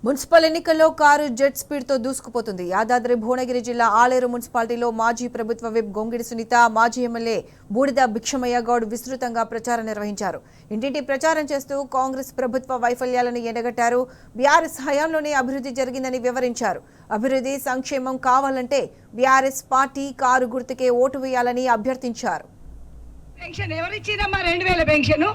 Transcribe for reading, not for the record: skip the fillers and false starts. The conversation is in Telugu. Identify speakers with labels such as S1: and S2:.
S1: మున్సిపల్ ఎన్నికల్లో కారు జెట్ స్పీడ్ తో దూసుకుపోతుంది. యాదాద్రి భువనగిరి జిల్లా ఆలేరు మున్సిపాలిటీలో మాజీ ప్రభుత్వ విప్ గొంగిడి సునీత, మాజీ ఎమ్మెల్యే బూడిద భిక్షమయ్య గౌడ్ విస్తృతంగా ప్రచారం నిర్వహించారు. ఇంటింటి ప్రచారం చేస్తూ కాంగ్రెస్ ప్రభుత్వ వైఫల్యాలను ఎండగట్టారు. బీఆర్ఎస్ హయాంలోనే అభివృద్ధి జరిగిందని వివరించారు. అభివృద్ధి సంక్షేమం కావాలంటే బీఆర్ఎస్ పార్టీ కారు గుర్తుకే ఓటు వేయాలని అభ్యర్థించారు.
S2: Pension ఎవరిచ్చిరమ్మా 2000 pension